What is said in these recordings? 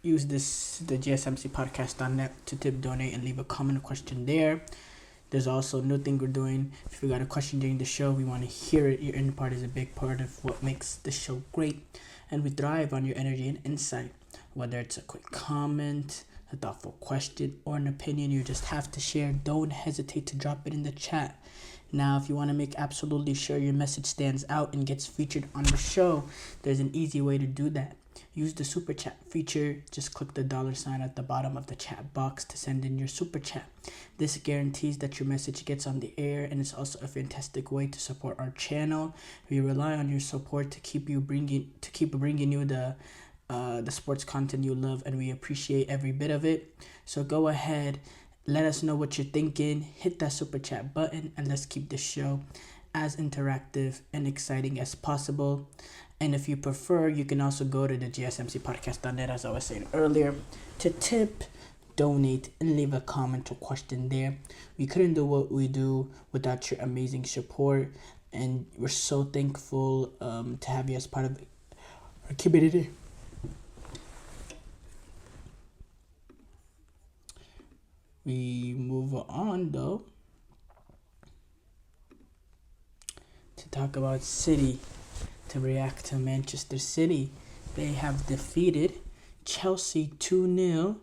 use the GSMC Podcast.net to tip, donate, and leave a comment or question there. There's also a new thing we're doing. If you got a question during the show, we want to hear it. Your input is a big part of what makes the show great, and we thrive on your energy and insight. Whether it's a quick comment, a thoughtful question, or an opinion you just have to share, don't hesitate to drop it in the chat. Now, if you want to make absolutely sure your message stands out and gets featured on the show, there's an easy way to do that. Use the super chat feature. Just click the $ at the bottom of the chat box to send in your super chat. This guarantees that your message gets on the air, and it's also a fantastic way to support our channel. We rely on your support to keep bringing you the sports content you love, and we appreciate every bit of it. So go ahead, let us know what you're thinking, hit that super chat button, and let's keep the show as interactive and exciting as possible. And if you prefer, you can also go to the gsmcpodcast.net, as I was saying earlier, to tip, donate, and leave a comment or question there. We couldn't do what we do without your amazing support, and we're so thankful to have you as part of our community. We move on, though, to talk about City, to react to Manchester City. They have defeated Chelsea 2-0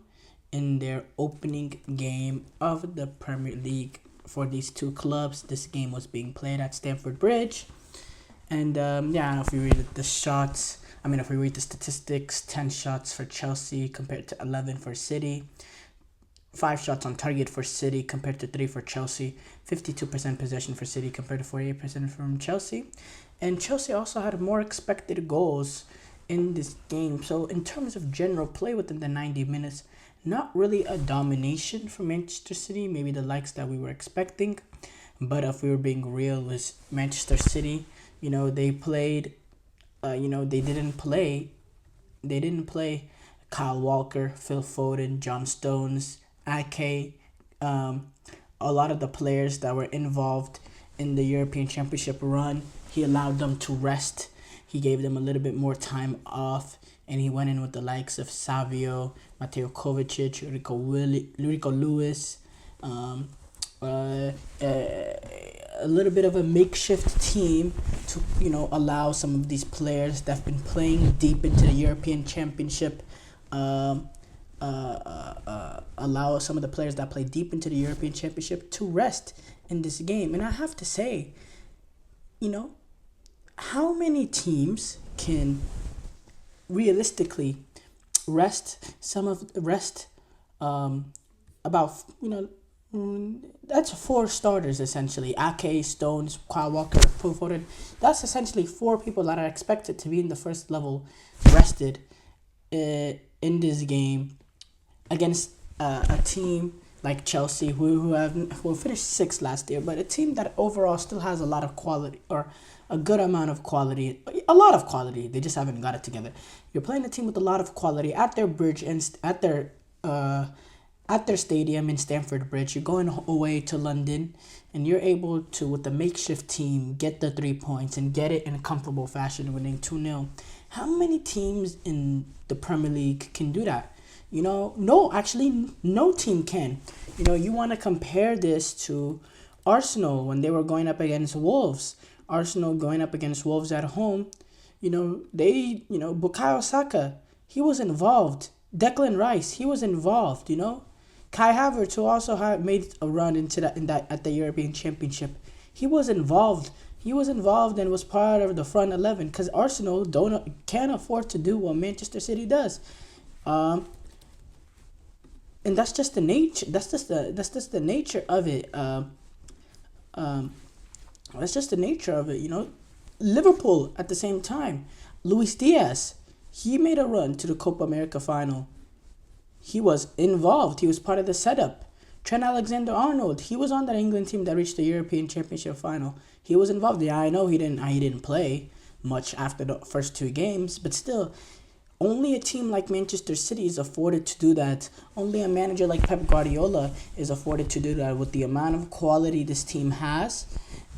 in their opening game of the Premier League for these two clubs. This game was being played at Stamford Bridge. And if we read the statistics, 10 shots for Chelsea compared to 11 for City. 5 shots on target for City compared to 3 for Chelsea. 52% possession for City compared to 48% from Chelsea. And Chelsea also had more expected goals in this game. So in terms of general play within the 90 minutes, not really a domination for Manchester City, maybe the likes that we were expecting. But if we were being real with Manchester City, they played, they didn't play Kyle Walker, Phil Foden, John Stones, Ake, a lot of the players that were involved in the European Championship run. He allowed them to rest. He gave them a little bit more time off, and he went in with the likes of Savio, Mateo Kovacic, Rico Lewis, a little bit of a makeshift team to allow some of these players that have been playing deep into the European Championship. Allow some of the players that play deep into the European Championship to rest in this game. And I have to say, how many teams can realistically rest that's 4 starters essentially. Ake, Stones, Kyle Walker, Phil Foden. That's essentially 4 people that are expected to be in the first level rested in this game against a team like Chelsea, who finished 6th last year, but a team that overall still has a lot of quality, or a good amount of quality, a lot of quality. They just haven't got it together. You're playing a team with a lot of quality at their bridge and at their stadium in Stamford Bridge. You're going away to London, and you're able to, with the makeshift team, get the 3 points and get it in a comfortable fashion, winning 2-0. How many teams in the Premier League can do that? No team can. You want to compare this to Arsenal when they were going up against Wolves. Arsenal going up against Wolves at home. Bukayo Saka, he was involved. Declan Rice, he was involved. Kai Havertz, who also made a run at the European Championship, he was involved. He was involved and was part of the front 11, because Arsenal can't afford to do what Manchester City does. And that's just the nature. That's just the nature of it. That's just the nature of it. Liverpool at the same time. Luis Diaz, he made a run to the Copa America final. He was involved. He was part of the setup. Trent Alexander-Arnold, he was on that England team that reached the European Championship final. He was involved. Yeah, I know he didn't play much after the first 2 games, but still, only a team like Manchester City is afforded to do that. Only a manager like Pep Guardiola is afforded to do that with the amount of quality this team has.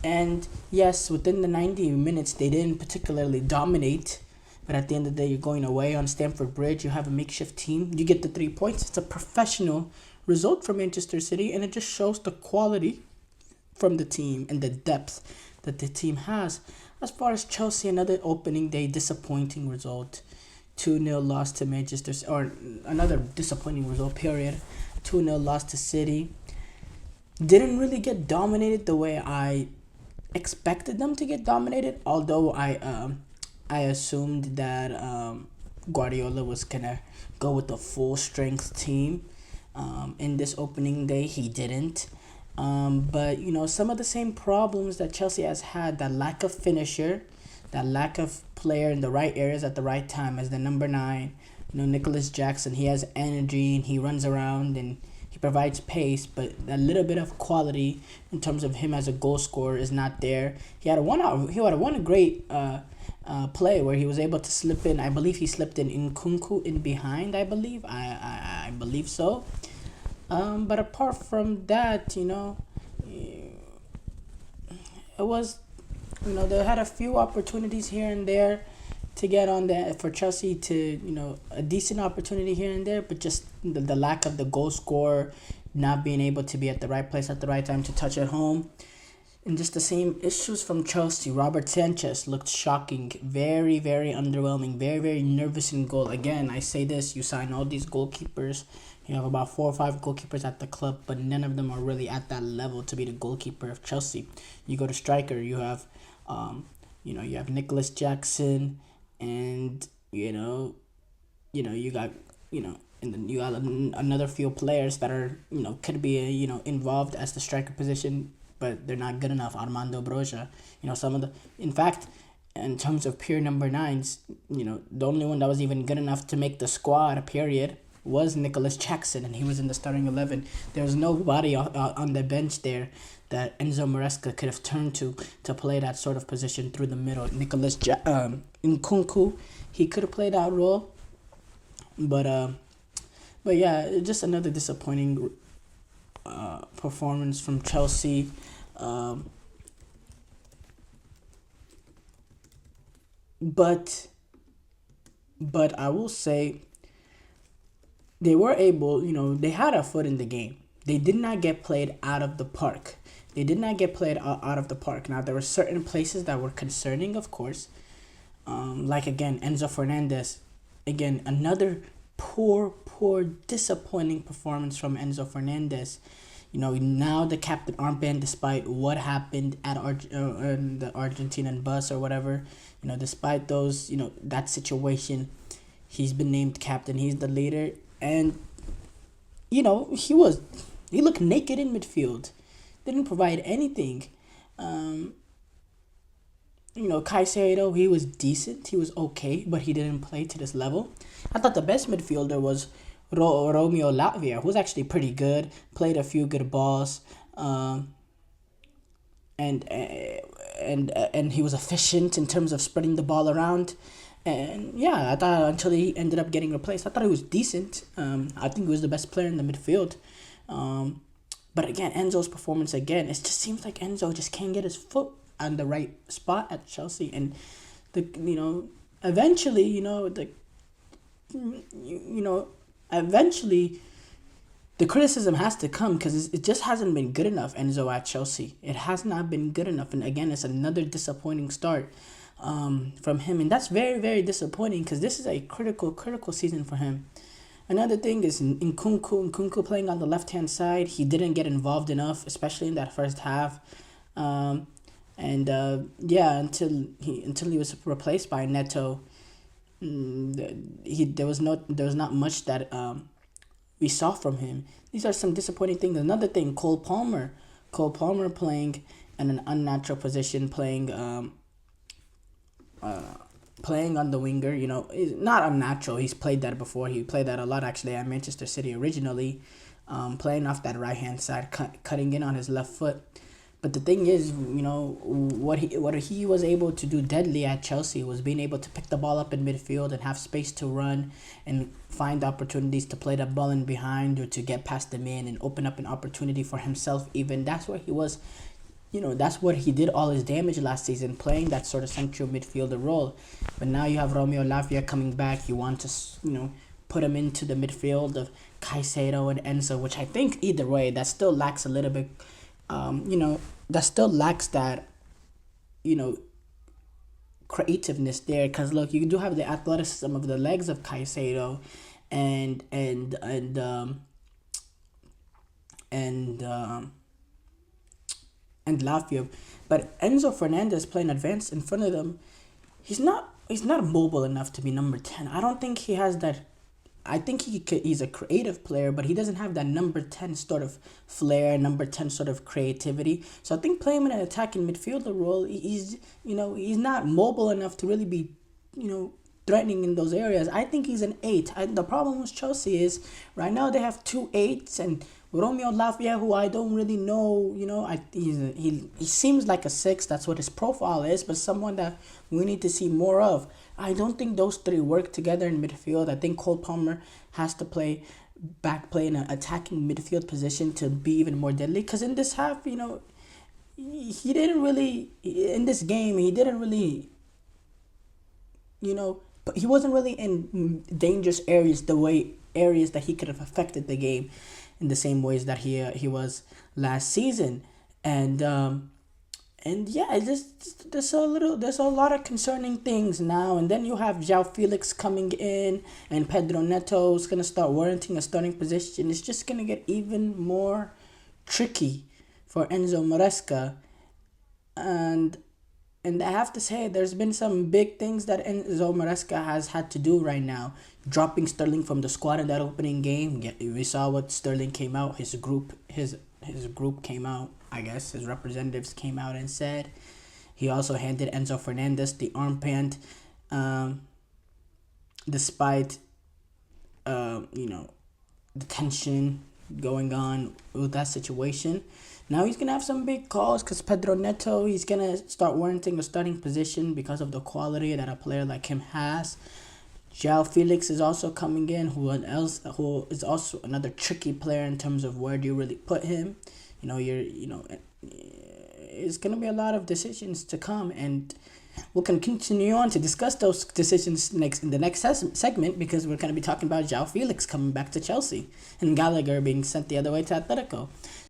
And yes, within the 90 minutes, they didn't particularly dominate. But at the end of the day, you're going away on Stamford Bridge. You have a makeshift team. You get the 3 points. It's a professional result for Manchester City, and it just shows the quality from the team and the depth that the team has. As far as Chelsea, another opening day disappointing result. 2-0 loss to Manchester, or another disappointing result, period. 2-0 loss to City. Didn't really get dominated the way I expected them to get dominated, although I assumed that Guardiola was gonna go with a full strength team in this opening day. He didn't. But some of the same problems that Chelsea has had, that lack of finisher, that lack of player in the right areas at the right time, as the number 9, Nicholas Jackson. He has energy and he runs around and he provides pace, but a little bit of quality in terms of him as a goal scorer is not there. He had one great play where he was able to slip in. I believe he slipped in Nkunku in behind. I believe so. But apart from that, it was, they had a few opportunities here and there to get on that for Chelsea to, a decent opportunity here and there, but just the lack of the goal scorer, not being able to be at the right place at the right time to touch at home. And just the same issues from Chelsea. Robert Sanchez looked shocking. Very, very underwhelming. Very, very nervous in goal. Again, I say this, you sign all these goalkeepers. You have about 4 or 5 goalkeepers at the club, but none of them are really at that level to be the goalkeeper of Chelsea. You go to striker, you have, you have Nicholas Jackson, and you got, and then you got another few players that are, could be, involved as the striker position, but they're not good enough. Armando Broja, in fact, in terms of pure number 9s, the only one that was even good enough to make the squad, period, was Nicholas Jackson, and he was in the starting 11. There was nobody on the bench there that Enzo Maresca could have turned to play that sort of position through the middle. Nkunku, he could have played that role, but yeah, just another disappointing performance from Chelsea. But I will say, they were able, they had a foot in the game. They did not get played out of the park. They did not get played out of the park. Now, there were certain places that were concerning, of course. Like, again, Enzo Fernandez. Again, another poor, disappointing performance from Enzo Fernandez. Now the captain armband, despite what happened at in the Argentinian bus or whatever, despite those, that situation, he's been named captain. He's the leader. And, he looked naked in midfield. Didn't provide anything. Caicedo, he was decent. He was okay, but he didn't play to this level. I thought the best midfielder was Romeo Lavia, who's actually pretty good. Played a few good balls. And he was efficient in terms of spreading the ball around. And yeah, I thought until he ended up getting replaced, I thought he was decent. I think he was the best player in the midfield. But again, Enzo's performance again, it just seems like Enzo just can't get his foot on the right spot at Chelsea. And eventually, eventually the criticism has to come, because it just hasn't been good enough, Enzo, at Chelsea. It has not been good enough. And again, it's another disappointing start from him, and that's very, very disappointing, because this is a critical season for him. Another thing is Nkunku playing on the left-hand side. He didn't get involved enough, especially in that first half. Until he was replaced by Neto, there was not much that we saw from him. These are some disappointing things. Another thing, Cole Palmer playing in an unnatural position, playing on the winger, is not unnatural. He's played that before. He played that a lot, actually, at Manchester City originally, playing off that right-hand side, cutting in on his left foot. But the thing is, what he was able to do deadly at Chelsea was being able to pick the ball up in midfield and have space to run and find opportunities to play the ball in behind, or to get past the man and open up an opportunity for himself even. That's where he was that's what he did all his damage last season, playing that sort of central midfielder role. But now you have Romeo Lavia coming back. You want to, put him into the midfield of Caicedo and Enzo, which I think either way, that still lacks a little bit, that still lacks that, creativeness there. Because look, you do have the athleticism of the legs of Caicedo and Lafia, but Enzo Fernandez playing advanced in front of them, he's not mobile enough to be number 10. I don't think he has that. I think he's a creative player, but he doesn't have that number 10 sort of flair, number 10 sort of creativity. So I think playing him in an attacking midfielder role, he's not mobile enough to really be, threatening in those areas. I think he's an 8. The problem with Chelsea is right now they have 2 8s, and Romeo Lavia, who I don't really know, he seems like a 6. That's what his profile is, but someone that we need to see more of. I don't think those three work together in midfield. I think Cole Palmer has to play in an attacking midfield position to be even more deadly. Because in this half, he didn't really, in this game, he didn't really, but he wasn't really in dangerous areas that he could have affected the game in the same ways that he was last season. And yeah, there's a lot of concerning things now. And then you have João Felix coming in, and Pedro Neto is gonna start warranting a starting position. It's just gonna get even more tricky for Enzo Maresca. And I have to say, there's been some big things that Enzo Maresca has had to do right now. Dropping Sterling from the squad in that opening game. We saw what Sterling came out. His group came out. I guess his representatives came out and said. He also handed Enzo Fernandez the armband, despite the tension going on with that situation. Now he's going to have some big calls because Pedro Neto, he's going to start warranting a starting position because of the quality that a player like him has. João Felix is also coming in, who is also another tricky player in terms of where do you really put him. It's going to be a lot of decisions to come, and we'll continue on to discuss those decisions in the next segment, because we're going to be talking about João Felix coming back to Chelsea and Gallagher being sent the other way to Atletico.